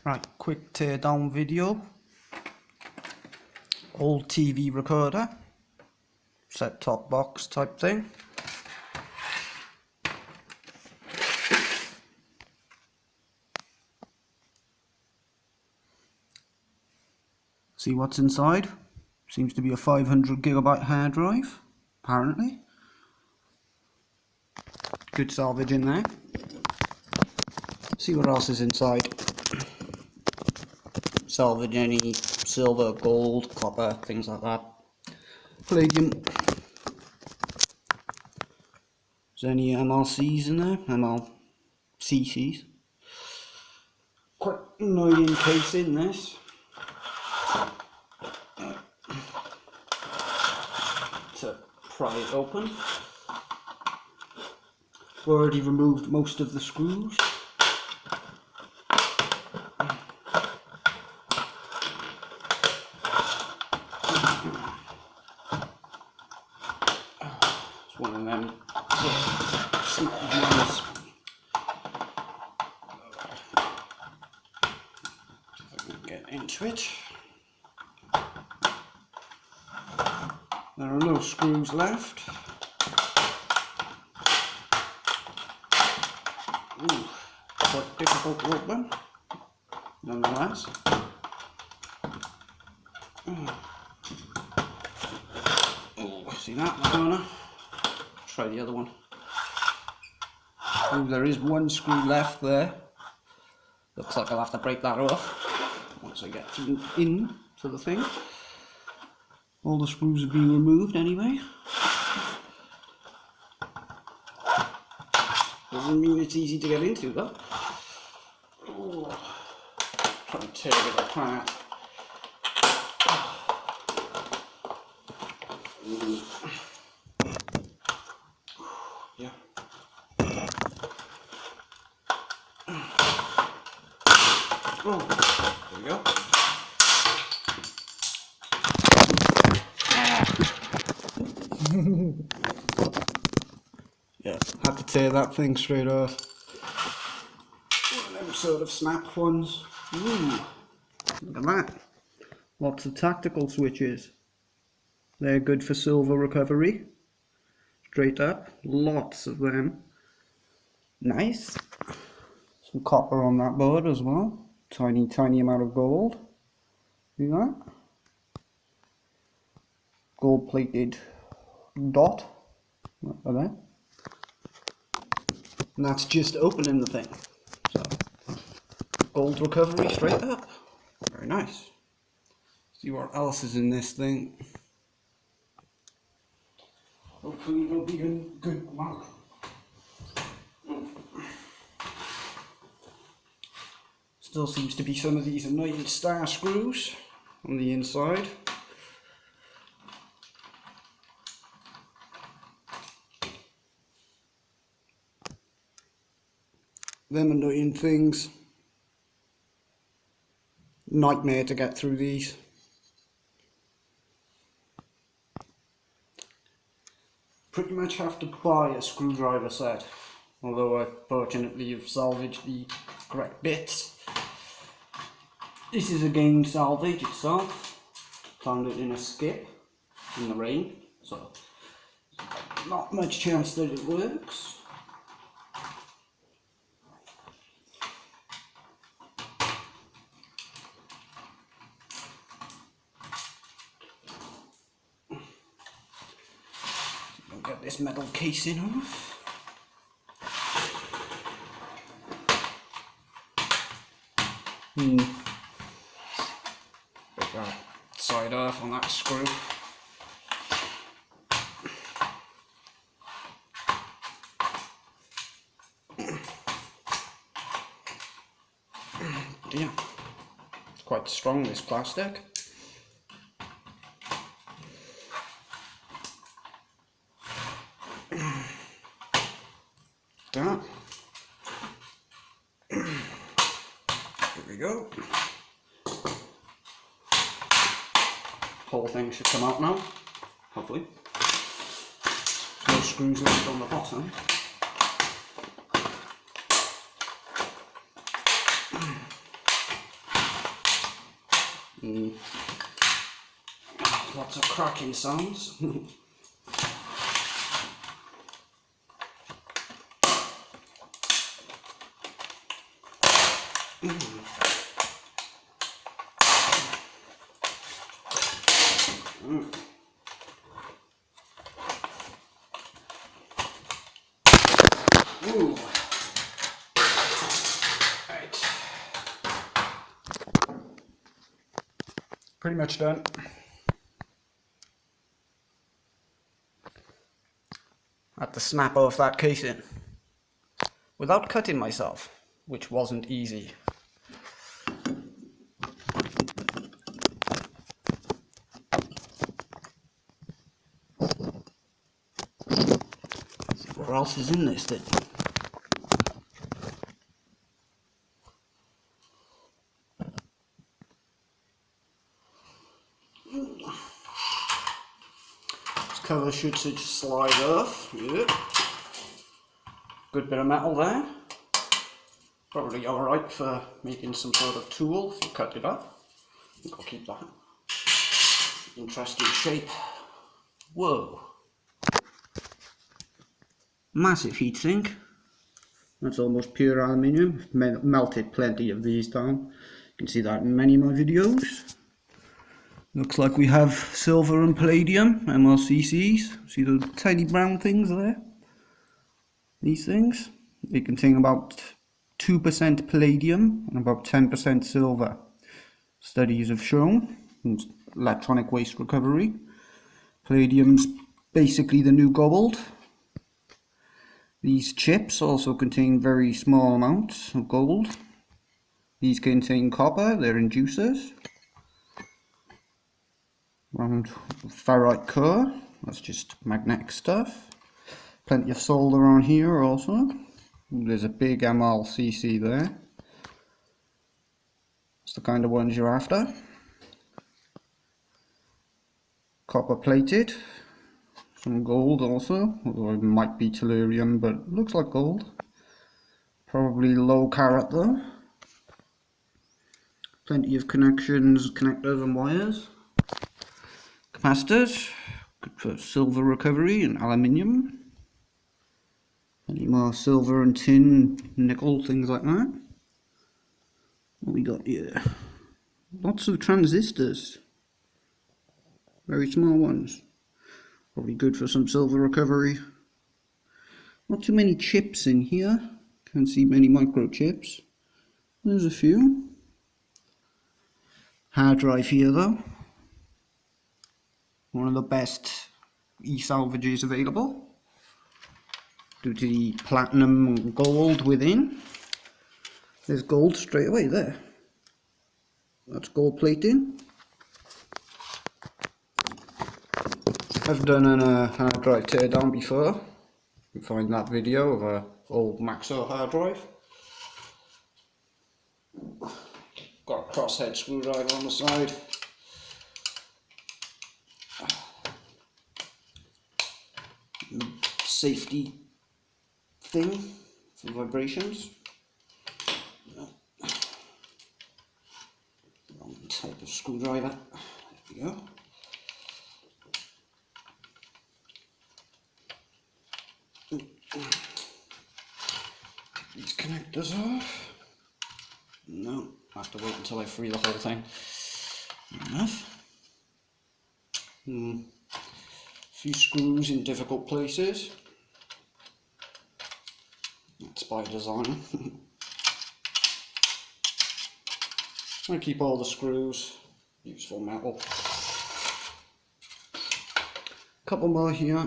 Right, quick teardown video. Old TV recorder, set top box type thing. See what's inside? Seems to be a 500 gigabyte hard drive, apparently. Good salvage in there. See what else is inside. Salvage any silver, gold, copper, things like that. Palladium. Is there any MLCs in there? MLCCs. Quite annoying case in this. To pry it open. I've already removed most of the screws. It's one of them sneaky ones. If I can get into it. There are no screws left. Ooh, quite difficult to open, nonetheless. Oh, see that in the corner? Try the other one. Oh, there is one screw left there. Looks like I'll have to break that off once I get in to the thing. All the screws have been removed anyway. Doesn't mean it's easy to get into though. Oh, try to tear it apart. Yeah. Oh, there we go. Yeah, had to tear that thing straight off. One of them sort of snap ones. Ooh, look at that. Lots of tactical switches. They're good for silver recovery. Straight up, lots of them. Nice. Some copper on that board as well. Tiny amount of gold. See that? Gold plated dot. Like that. And that's just opening the thing. So, gold recovery straight up. Very nice. See what else is in this thing. Hopefully it'll be in good luck. Still seems to be some of these annoying star screws on the inside. Them annoying things. Nightmare to get through these. Pretty much have to buy a screwdriver set, although I fortunately have salvaged the correct bits. This is again salvage itself. Found it in a skip in the rain, so not much chance that it works. Get this metal casing off. Break that side off on that screw. Yeah, it's quite strong, this plastic. That. Here we go. Whole thing should come out now, hopefully. No screws left on the bottom. Lots of cracking sounds. Ooh. Right. Pretty much done. I had to snap off that casing without cutting myself, which wasn't easy. Let's see what else is in this thing. This cover should just slide off. Yep. Good bit of metal there. Probably alright for making some sort of tool if you cut it off. I think I'll keep that. Interesting shape. Whoa. Massive heatsink. That's almost pure aluminium. Melted plenty of these down. You can see that in many of my videos. Looks like we have silver and palladium, MLCCs. See the tiny brown things there? These things. They contain about 2% palladium and about 10% silver. Studies have shown in electronic waste recovery. Palladium's basically the new gold. These chips also contain very small amounts of gold. These contain copper, they're inducers. Round ferrite core, that's just magnetic stuff. Plenty of solder on here also. There's a big MLCC there. It's the kind of ones you're after. Copper plated. Some gold also, although it might be tellurium, but looks like gold. Probably low carat though. Plenty of connections, connectors and wires. Capacitors, good for silver recovery and aluminium. Any more silver and tin, nickel, things like that. What we got here? Lots of transistors. Very small ones. Probably good for some silver recovery. Not too many chips in here. Can't see many microchips. There's a few. Hard drive here though. One of the best e-salvages available. Due to the platinum and gold within. There's gold straight away there. That's gold plating. I've done a hard drive teardown before. You can find that video of a old Maxo hard drive. Got a crosshead screwdriver on the side. Safety thing for vibrations. Wrong type of screwdriver. There we go. These connectors off. No, I have to wait until I free the whole thing. Enough. Few screws in difficult places. That's by design. I keep all the screws. Useful metal. Couple more here.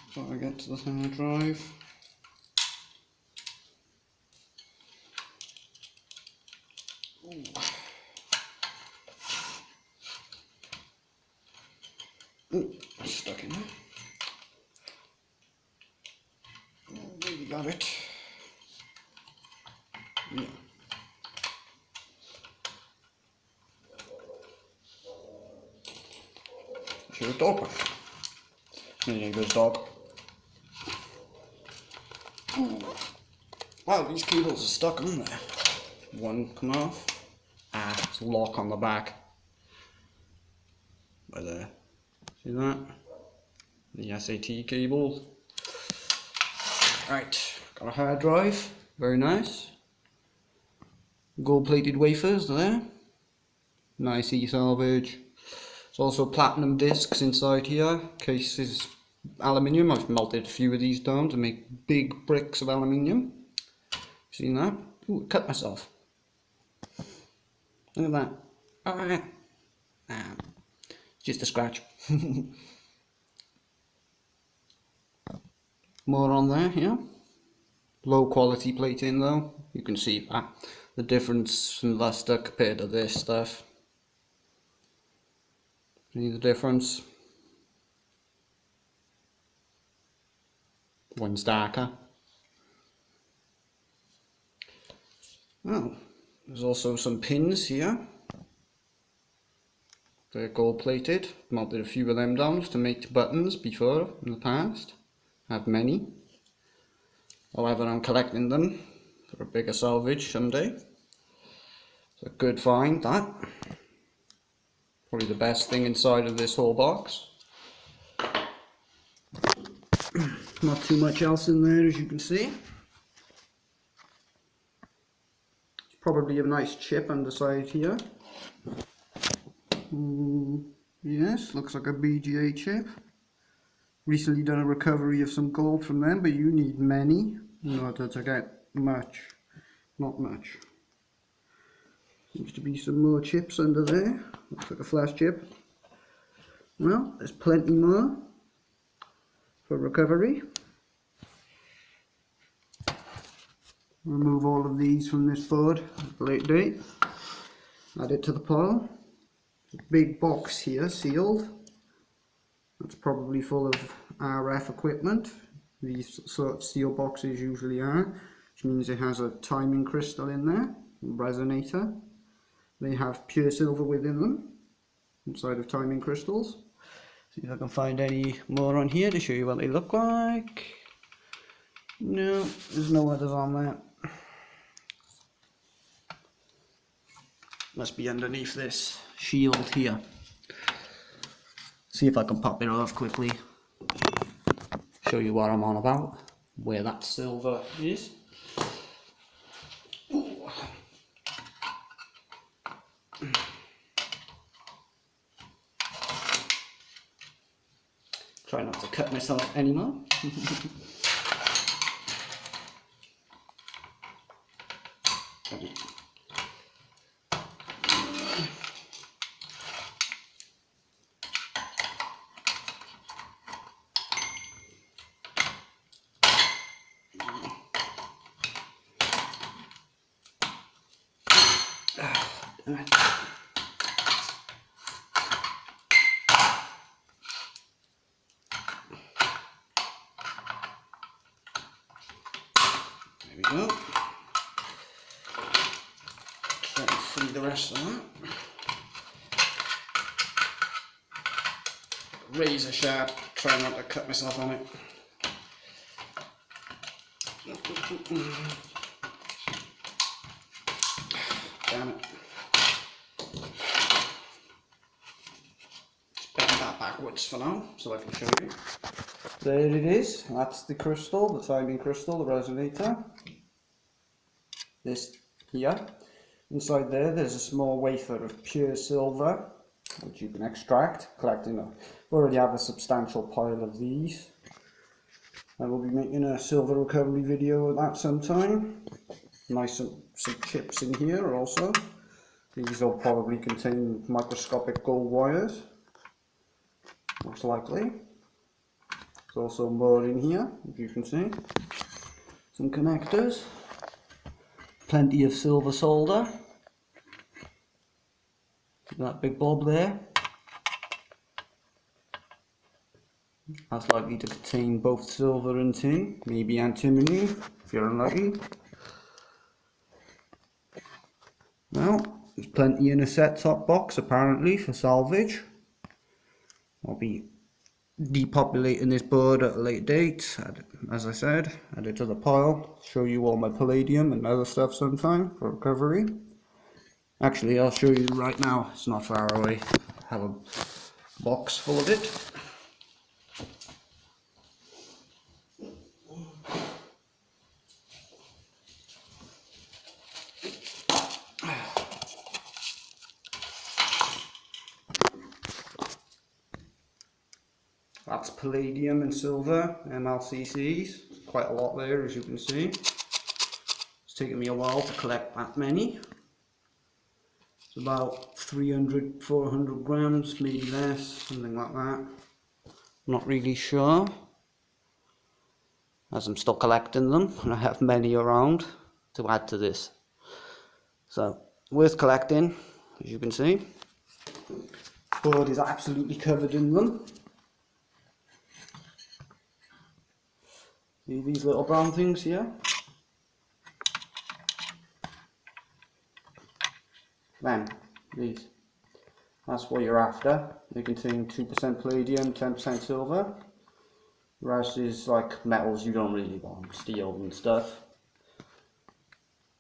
Before I get to the hard drive. Ooh. Ooh, stuck in there. Oh, maybe got it. Yeah. Should have open. There goes dog. Ooh. Wow, these cables are stuck, aren't they? One come off. It's a lock on the back. By there. See that? The SAT cable. Right, got a hard drive. Very nice. Gold plated wafers there. Nice salvage. There's also platinum discs inside here. Case is aluminium. I've melted a few of these down to make big bricks of aluminium. Seen that? Ooh, cut myself. Look at that. Just a scratch. More on there here. Low quality plating though. You can see that. The difference in luster compared to this stuff. See the difference? One's darker. Oh, there's also some pins here. They're gold plated. Melted a few of them down to make buttons before in the past. I have many. However, I'm collecting them for a bigger salvage someday. It's a good find, that. Probably the best thing inside of this whole box. Not too much else in there, as you can see. It's probably a nice chip underside here. Yes, looks like a BGA chip. Recently done a recovery of some gold from them, but you need many in order to get much. Not much. Seems to be some more chips under there. Looks like a flash chip. Well, there's plenty more for recovery. Remove all of these from this board at a late date. Add it to the pile. There's a big box here, sealed. That's probably full of RF equipment. These sort of steel boxes usually are, which means it has a timing crystal in there, a resonator. They have pure silver within them, inside of timing crystals. See if I can find any more on here to show you what they look like. No, there's no others on there. Must be underneath this shield here. See if I can pop it off quickly. Show you what I'm on about. Where that silver is. Ooh. Try not to cut myself anymore. There we go. Try and free the rest of that. Razor sharp, try not to cut myself on it. Damn it. Just bend that backwards for now so I can show you. There it is, that's the crystal, the timing crystal, the resonator. This here. Inside there's a small wafer of pure silver, which you can extract, collecting them. We already have a substantial pile of these. I will be making a silver recovery video of that sometime. Nice some chips in here also. These will probably contain microscopic gold wires, most likely. There's also more in here, as you can see. Some connectors. Plenty of silver solder. That big bulb there. That's likely to contain both silver and tin, maybe antimony if you're unlucky. Well, there's plenty in a set-top box apparently for salvage. I'll be depopulating this board at a later date. As I said, add it to the pile, show you all my palladium and other stuff sometime for recovery. Actually, I'll show you right now, it's not far away. I have a box full of it. That's palladium and silver, MLCCs, quite a lot there as you can see. It's taken me a while to collect that many. It's about 300, 400 grams, maybe less, something like that. Not really sure, as I'm still collecting them and I have many around to add to this. So, worth collecting, as you can see. The board is absolutely covered in them. See these little brown things here? Them, these. That's what you're after. They contain 2% palladium, 10% silver. The rest is like metals you don't really want, steel and stuff.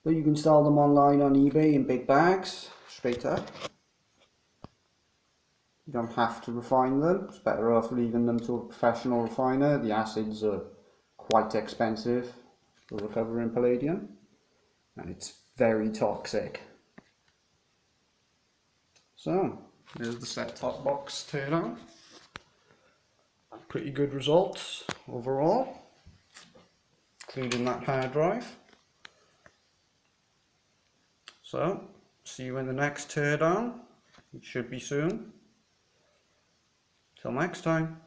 But you can sell them online on eBay in big bags, straight up. You don't have to refine them. It's better off leaving them to a professional refiner. The acids are quite expensive for recovering palladium, and it's very toxic. So, here's the set-top box teardown. Pretty good results overall, including that hard drive. So, see you in the next teardown. It should be soon. Till next time.